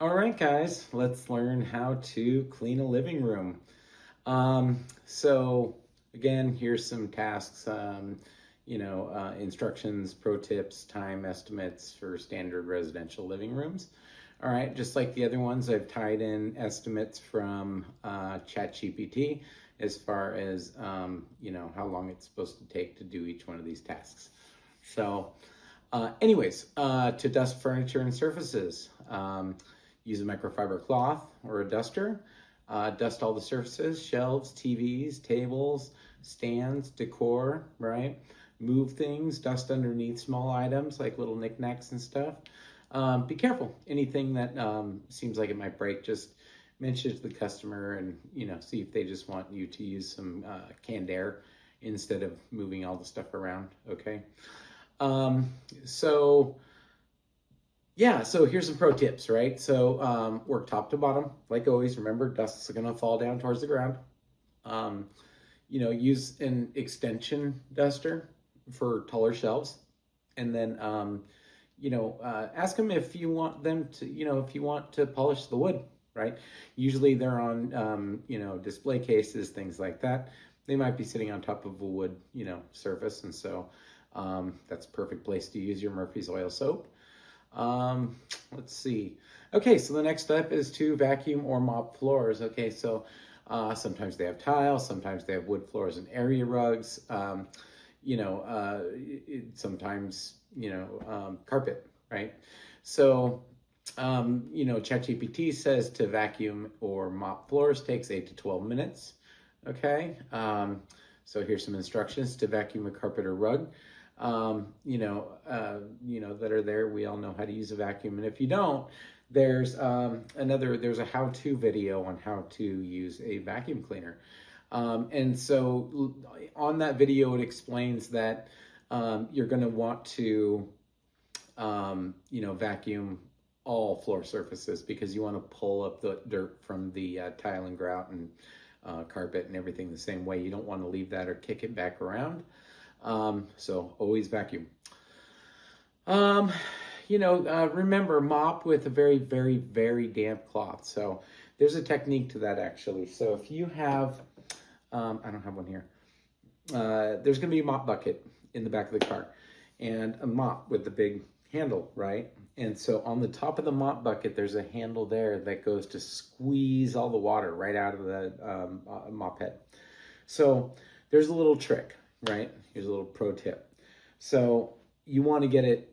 All right, guys, let's learn how to clean a living room. So again, here's some tasks, instructions, pro tips, time estimates for standard residential living rooms. All right, just like the other ones, I've tied in estimates from ChatGPT as far as, how long it's supposed to take to do each one of these tasks. So to dust furniture and surfaces, use a microfiber cloth or a duster. Dust all the surfaces, shelves, TVs, tables, stands, decor, right? Move things, dust underneath small items like little knickknacks and stuff. Be careful. Anything that seems like it might break, just mention it to the customer and, see if they just want you to use some canned air instead of moving all the stuff around, okay? Um, so so here's some pro tips, right? So work top to bottom, like always. Remember, dust is gonna fall down towards the ground. Um, use an extension duster for taller shelves, and then ask them if you want them to, if you want to polish the wood, right? Usually they're on, display cases, things like that. They might be sitting on top of a wood, surface, and so that's a perfect place to use your Murphy's Oil soap. Let's see. Okay, so the next step is to vacuum or mop floors. Okay, so sometimes they have tile, sometimes they have wood floors and area rugs. Sometimes carpet, right? So ChatGPT says to vacuum or mop floors takes 8 to 12 minutes. Okay, so here's some instructions to vacuum a carpet or rug. That are there. We all know how to use a vacuum, and if you don't, there's there's a how-to video on how to use a vacuum cleaner. And so on that video, it explains that you're going to want to vacuum all floor surfaces because you want to pull up the dirt from the tile and grout and carpet and everything the same way. You don't want to leave that or kick it back around. So always vacuum. Remember, mop with a very, very, very damp cloth. So there's a technique to that actually. So if you have, I don't have one here. There's going to be a mop bucket in the back of the car and a mop with the big handle, right? And so on the top of the mop bucket, there's a handle there that goes to squeeze all the water right out of the mop head. So there's a little trick, right? Here's a little pro tip. So you want to get it,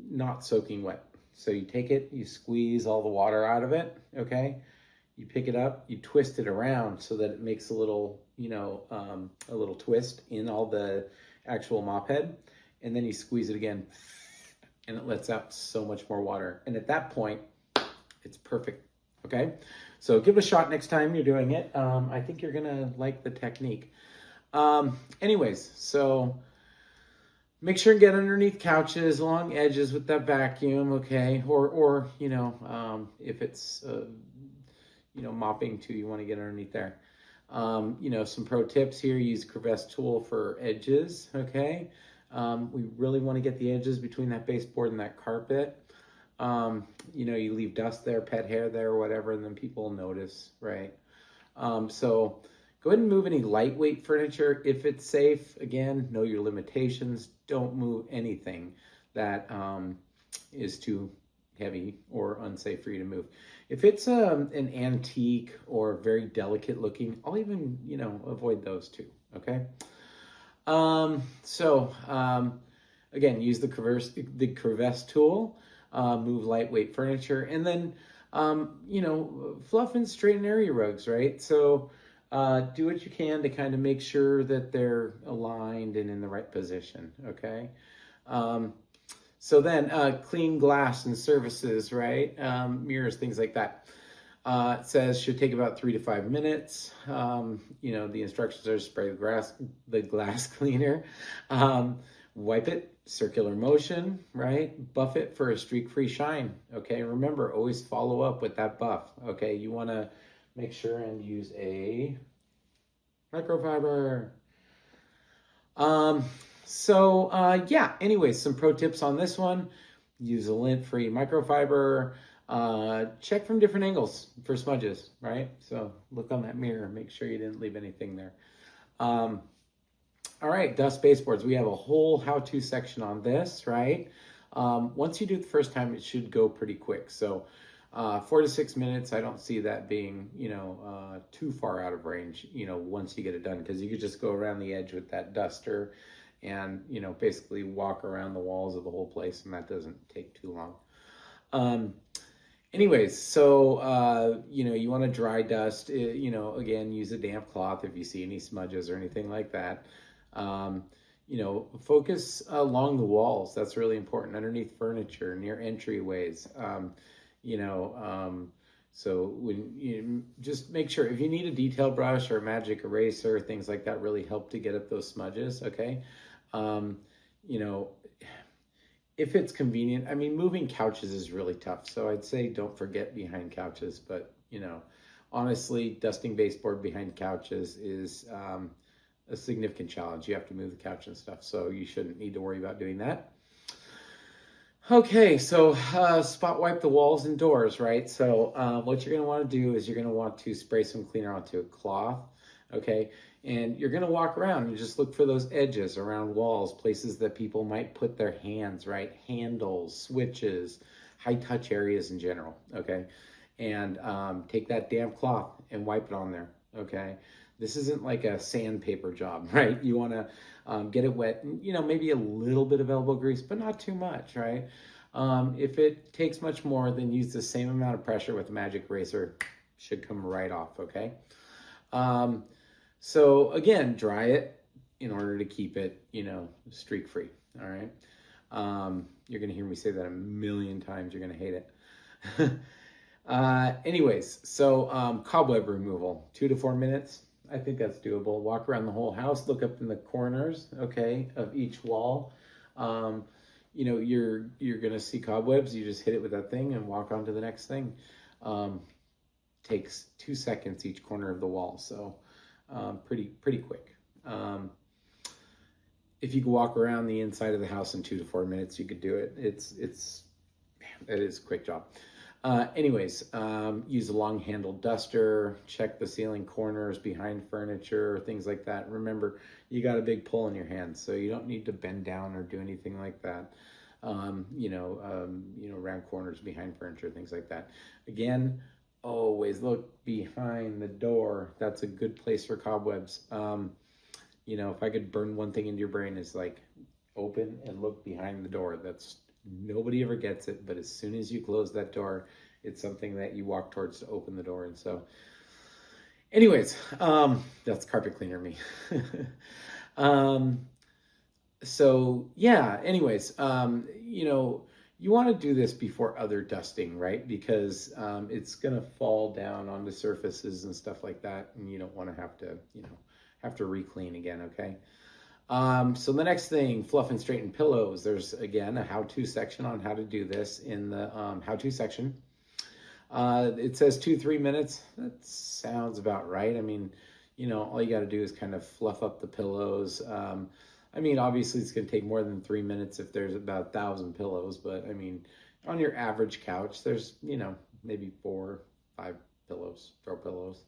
not soaking wet. So you take it, you squeeze all the water out of it, okay? You pick it up, you twist it around so that it makes a little, a little twist in all the actual mop head. And then you squeeze it again and it lets out so much more water. And at that point, it's perfect, okay? So give it a shot next time you're doing it. I think you're gonna like the technique. So make sure and get underneath couches, along edges with that vacuum, okay? Or if it's, mopping too, you want to get underneath there. Some pro tips here, use crevice tool for edges, okay? We really want to get the edges between that baseboard and that carpet. You leave dust there, pet hair there, or whatever, and then people will notice, right? So go ahead and move any lightweight furniture if it's safe. Again, know your limitations. Don't move anything that is too heavy or unsafe for you to move. If it's an antique or very delicate looking, I'll even, avoid those too, okay? Again, use the crevice tool, move lightweight furniture, and then, fluff and straighten area rugs, right? So do what you can to kind of make sure that they're aligned and in the right position, okay? Clean glass and surfaces, right? Mirrors, things like that. It says should take about 3 to 5 minutes. The instructions are spray the glass cleaner, wipe it, circular motion, right? Buff it for a streak-free shine, okay? Remember, always follow up with that buff, okay? You want to make sure and use a microfiber. Anyways, some pro tips on this one. Use a lint-free microfiber. check from different angles for smudges, right? So look on that mirror, make sure you didn't leave anything there. All right, dust baseboards. We have a whole how-to section on this, right? Once you do it the first time, it should go pretty quick. So 4 to 6 minutes, I don't see that being, too far out of range, once you get it done, because you could just go around the edge with that duster and, basically walk around the walls of the whole place, and that doesn't take too long. Anyways, so, you want to dry dust, again, use a damp cloth if you see any smudges or anything like that. Focus along the walls. That's really important. Underneath furniture, near entryways. So when you just make sure, if you need a detail brush or a magic eraser, things like that really help to get up those smudges. Okay. If it's convenient, moving couches is really tough. So I'd say don't forget behind couches, but honestly, dusting baseboard behind couches is, a significant challenge. You have to move the couch and stuff, so you shouldn't need to worry about doing that. Okay, so spot wipe the walls and doors, right? So what you're gonna wanna do is you're gonna want to spray some cleaner onto a cloth, okay? And you're gonna walk around and just look for those edges around walls, places that people might put their hands, right? Handles, switches, high touch areas in general, okay? And take that damp cloth and wipe it on there, okay? This isn't like a sandpaper job, right? You want to get it wet, maybe a little bit of elbow grease, but not too much, right? If it takes much more, then use the same amount of pressure with a magic eraser. Should come right off, okay? So again, dry it in order to keep it, streak free, all right? You're going to hear me say that a million times. You're going to hate it. Anyways, so cobweb removal, 2 to 4 minutes. I think that's doable. Walk around the whole house, look up in the corners, okay, of each wall. You're gonna see cobwebs. You just hit it with that thing and walk on to the next thing. Takes 2 seconds each corner of the wall, so pretty quick. If you could walk around the inside of the house in 2 to 4 minutes, you could do it. It is a quick job. Use a long-handled duster, check the ceiling corners behind furniture, things like that. Remember, you got a big pull in your hands, so you don't need to bend down or do anything like that. Round corners behind furniture, things like that. Again, always look behind the door. That's a good place for cobwebs. If I could burn one thing into your brain, is like open and look behind the door. Nobody ever gets it, but as soon as you close that door, it's something that you walk towards to open the door. And so anyways, that's carpet cleaner me. You want to do this before other dusting, right? Because it's going to fall down onto surfaces and stuff like that, and you don't want to have to re-clean again, okay? So the next thing, fluff and straighten pillows. There's, again, a how-to section on how to do this in the how-to section. It says 2-3 minutes. That sounds about right. All you got to do is kind of fluff up the pillows. Obviously it's going to take more than 3 minutes if there's about 1,000 pillows, but on your average couch, there's, maybe 4 or 5 pillows, throw pillows.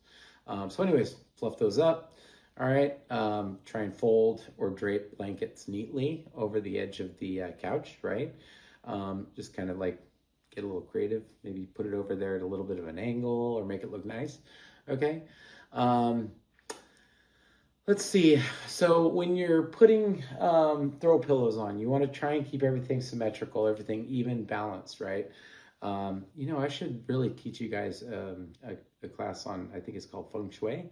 So anyways, fluff those up. All right, try and fold or drape blankets neatly over the edge of the couch, right? Just kind of like get a little creative. Maybe put it over there at a little bit of an angle or make it look nice, okay? Let's see. So when you're putting throw pillows on, you want to try and keep everything symmetrical, everything even balanced, right? I should really teach you guys a class on, I think it's called Feng Shui,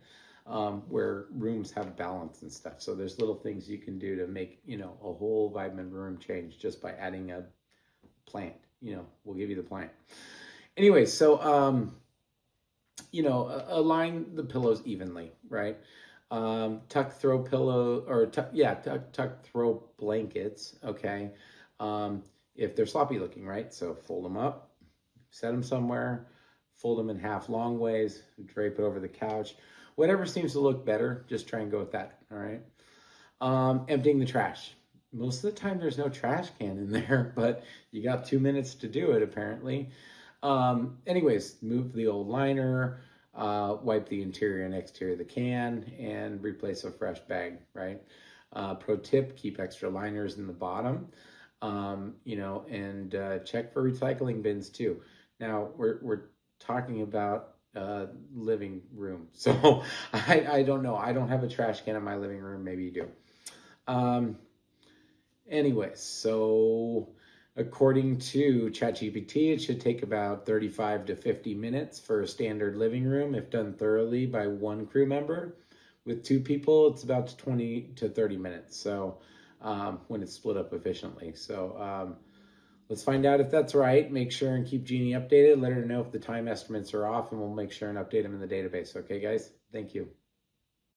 where rooms have balance and stuff. So there's little things you can do to make, a whole vibe in the room change just by adding a plant. We'll give you the plant. Anyway, so, align the pillows evenly, right? Tuck throw blankets, okay? If they're sloppy looking, right? So fold them up, set them somewhere, fold them in half long ways, drape it over the couch. Whatever seems to look better, just try and go with that, all right? Emptying the trash. Most of the time there's no trash can in there, but you got 2 minutes to do it apparently. Anyways, move the old liner, wipe the interior and exterior of the can, and replace a fresh bag, right? Pro tip, keep extra liners in the bottom, and check for recycling bins too. Now, we're talking about living room. So I don't know. I don't have a trash can in my living room. Maybe you do. Anyways, so according to ChatGPT, it should take about 35 to 50 minutes for a standard living room if done thoroughly by one crew member. With two people, it's about 20 to 30 minutes. So when it's split up efficiently. So let's find out if that's right. Make sure and keep Jeannie updated. Let her know if the time estimates are off, and we'll make sure and update them in the database. Okay, guys? Thank you.